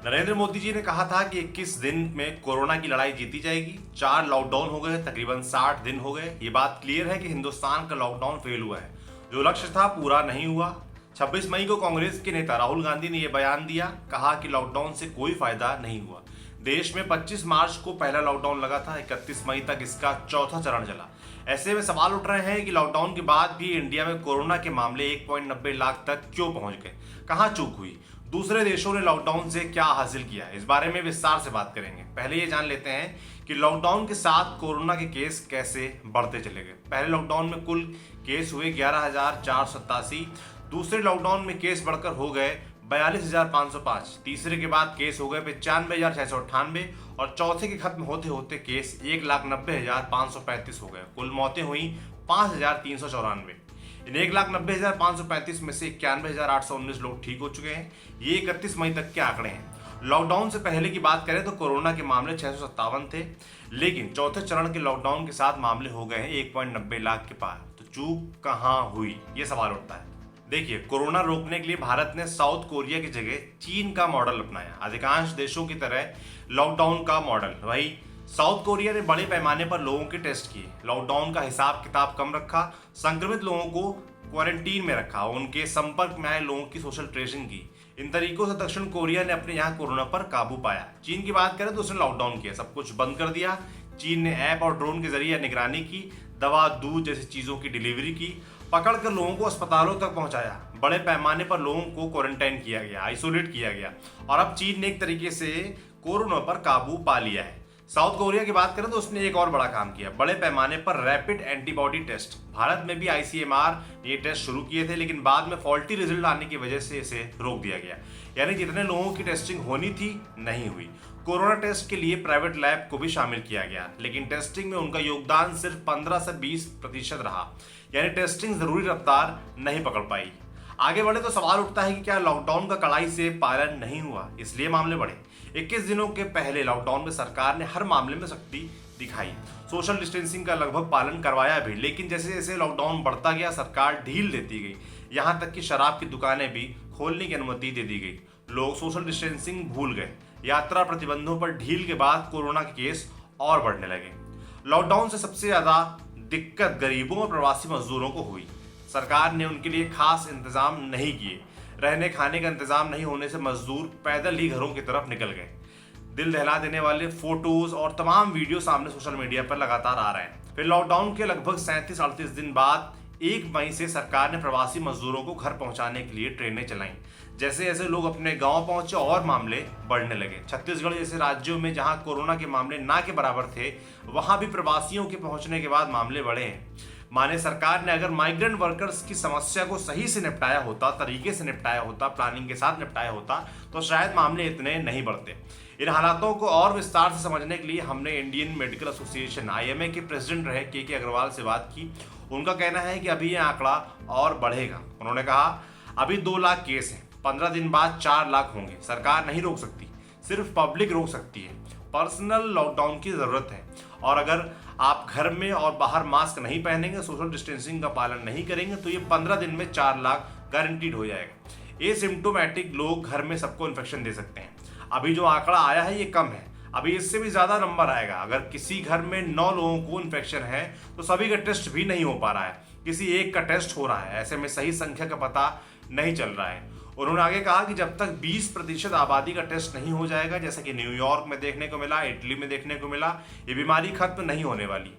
नरेंद्र मोदी जी ने कहा था कि 21 दिन में कोरोना की लड़ाई जीती जाएगी। 4 लॉकडाउन हो गए, तकरीबन 60 दिन हो गए। ये बात क्लियर है कि हिंदुस्तान का लॉकडाउन फेल हुआ है। जो लक्ष्य था पूरा नहीं हुआ। 26 मई को कांग्रेस के नेता राहुल गांधी ने यह बयान दिया, कहा कि लॉकडाउन से कोई फायदा नहीं हुआ। देश में 25 मार्च को पहला लॉकडाउन लगा था, 31 मई तक इसका चौथा चरण चला। ऐसे में सवाल उठ रहे हैं कि लॉकडाउन के बाद भी इंडिया में कोरोना के मामले 1.90 लाख तक क्यों पहुंच गए, कहां चूक हुई, दूसरे देशों ने लॉकडाउन से क्या हासिल किया। इस बारे में विस्तार से बात करेंगे। पहले ये जान लेते हैं कि लॉकडाउन के साथ कोरोना के केस कैसे बढ़ते चले गए। पहले लॉकडाउन में कुल केस हुए 11,487, दूसरे लॉकडाउन में केस बढ़कर हो गए 42,505, तीसरे के बाद केस हो गए 95,698 और चौथे के खत्म होते होते केस 1,90,535 हो गए। कुल मौतें हुई 5,394। इन 1,90,535 में से 91,819 लोग ठीक हो चुके हैं। ये 31 मई तक के आंकड़े हैं। लॉकडाउन से पहले की बात करें तो कोरोना के मामले 657 थे, लेकिन चौथे चरण के लॉकडाउन के साथ मामले हो गए हैं 1.90 लाख के पार। तो चूक कहां हुई, ये सवाल उठता है। देखिए, कोरोना रोकने के लिए भारत ने साउथ कोरिया की जगह चीन का मॉडल अपनाया। अधिकांश देशों की तरह लॉकडाउन का मॉडल वही साउथ कोरिया ने बड़े पैमाने पर लोगों के टेस्ट किए, लॉकडाउन का हिसाब किताब कम रखा, संक्रमित लोगों को क्वारंटीन में रखा, उनके संपर्क में आए लोगों की सोशल ट्रेसिंग की। इन तरीकों से दक्षिण कोरिया ने अपने यहाँ कोरोना पर काबू पाया। चीन की बात करें तो उसने लॉकडाउन किया, सब कुछ बंद कर दिया। चीन ने ऐप और ड्रोन के जरिए निगरानी की, दवा दूध जैसी चीजों की डिलीवरी की, पकड़कर लोगों को अस्पतालों तक पहुंचाया, बड़े पैमाने पर लोगों को क्वारंटाइन किया गया, आइसोलेट किया गया और अब चीन ने एक तरीके से कोरोना पर काबू पा लिया है। साउथ कोरिया की बात करें तो उसने एक और बड़ा काम किया, बड़े पैमाने पर रैपिड एंटीबॉडी टेस्ट। भारत में भी ICMR ने ये टेस्ट शुरू किए थे, लेकिन बाद में फॉल्टी रिजल्ट आने की वजह से इसे रोक दिया गया। यानी जितने लोगों की टेस्टिंग होनी थी नहीं हुई। कोरोना टेस्ट के लिए प्राइवेट लैब को भी शामिल किया गया, लेकिन टेस्टिंग में उनका योगदान सिर्फ 15 से 20% रहा। यानी टेस्टिंग जरूरी रफ्तार नहीं पकड़ पाई। आगे बढ़े तो सवाल उठता है कि क्या लॉकडाउन का कड़ाई से पालन नहीं हुआ, इसलिए मामले बढ़े। 21 दिनों के पहले लॉकडाउन में सरकार ने हर मामले में सख्ती दिखाई, सोशल डिस्टेंसिंग का लगभग पालन करवाया भी, लेकिन जैसे जैसे लॉकडाउन बढ़ता गया सरकार ढील देती गई। यहाँ तक कि शराब की दुकानें भी खोलने की अनुमति दे दी गई। लोग सोशल डिस्टेंसिंग भूल गए। यात्रा प्रतिबंधों पर ढील के बाद कोरोना के केस और बढ़ने लगे। लॉकडाउन से सबसे ज्यादा दिक्कत गरीबों और प्रवासी मजदूरों को हुई। सरकार ने उनके लिए खास इंतजाम नहीं किए। रहने खाने का इंतजाम नहीं होने से मजदूर पैदल ही घरों की तरफ निकल गए। दिल दहला देने वाले फोटोज और तमाम वीडियो सामने सोशल मीडिया पर लगातार आ रहे हैं। फिर लॉकडाउन के लगभग 37-38 दिन बाद 1 मई से सरकार ने प्रवासी मजदूरों को घर पहुंचाने के लिए ट्रेनें चलाईं। जैसे जैसे लोग अपने गांव पहुंचे और मामले बढ़ने लगे। छत्तीसगढ़ जैसे राज्यों में जहां कोरोना के मामले ना के बराबर थे, वहां भी प्रवासियों के पहुंचने के बाद मामले बढ़े हैं। माने सरकार ने अगर माइग्रेंट वर्कर्स की समस्या को सही से निपटाया होता, तरीके से निपटाया होता, प्लानिंग के साथ निपटाया होता, तो शायद मामले इतने नहीं बढ़ते। इन हालातों को और विस्तार से समझने के लिए हमने इंडियन मेडिकल एसोसिएशन IMA के प्रेसिडेंट रहे KK अग्रवाल से बात की। उनका कहना है कि अभी यह आंकड़ा और बढ़ेगा। उन्होंने कहा, अभी 2 लाख केस हैं, 15 दिन बाद 4 लाख होंगे। सरकार नहीं रोक सकती, सिर्फ पब्लिक रोक सकती है। पर्सनल लॉकडाउन की जरूरत है, और अगर आप घर में और बाहर मास्क नहीं पहनेंगे, सोशल डिस्टेंसिंग का पालन नहीं करेंगे, तो ये 15 दिन में 4 लाख गारंटीड हो जाएगा। एसिम्प्टोमेटिक लोग घर में सबको इन्फेक्शन दे सकते हैं। अभी जो आंकड़ा आया है ये कम है, अभी इससे भी ज्यादा नंबर आएगा। अगर किसी घर में 9 लोगों को इन्फेक्शन है तो सभी का टेस्ट भी नहीं हो पा रहा है, किसी एक का टेस्ट हो रहा है। ऐसे में सही संख्या का पता नहीं चल रहा है। उन्होंने आगे कहा कि जब तक 20% आबादी का टेस्ट नहीं हो जाएगा, जैसा कि न्यूयॉर्क में देखने को मिला, इटली में देखने को मिला, ये बीमारी खत्म नहीं होने वाली।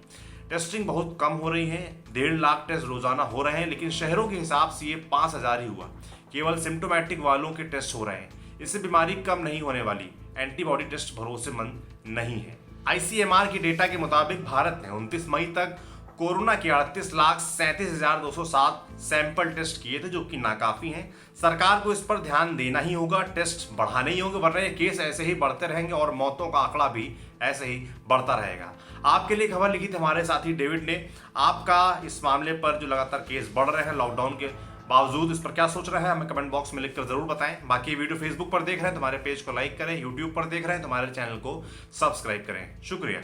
टेस्टिंग बहुत कम हो रही है, 1.5 लाख टेस्ट रोजाना हो रहे हैं, लेकिन शहरों के हिसाब से ये 5,000 ही हुआ। केवल सिम्टोमेटिक वालों के टेस्ट हो रहे हैं, इससे बीमारी कम नहीं होने वाली। एंटीबॉडी टेस्ट भरोसेमंद नहीं है। ICMR के डेटा के मुताबिक भारत ने 29 मई तक कोरोना के 38,37,207 सैंपल टेस्ट किए थे, जो कि नाकाफी हैं। सरकार को इस पर ध्यान देना ही होगा, टेस्ट बढ़ाने ही होंगे, वरना ये केस ऐसे ही बढ़ते रहेंगे और मौतों का आंकड़ा भी ऐसे ही बढ़ता रहेगा। आपके लिए खबर लिखी थी हमारे साथी डेविड ने। आपका इस मामले पर जो लगातार केस बढ़ रहे हैं लॉकडाउन के बावजूद, इस पर क्या सोच रहे हैं हमें कमेंट बॉक्स में लिखकर जरूर बताएं। बाकी वीडियो फेसबुक पर देख रहे हैं तो हमारे पेज को लाइक करें, यूट्यूब पर देख रहे हैं तो हमारे चैनल को सब्सक्राइब करें। शुक्रिया।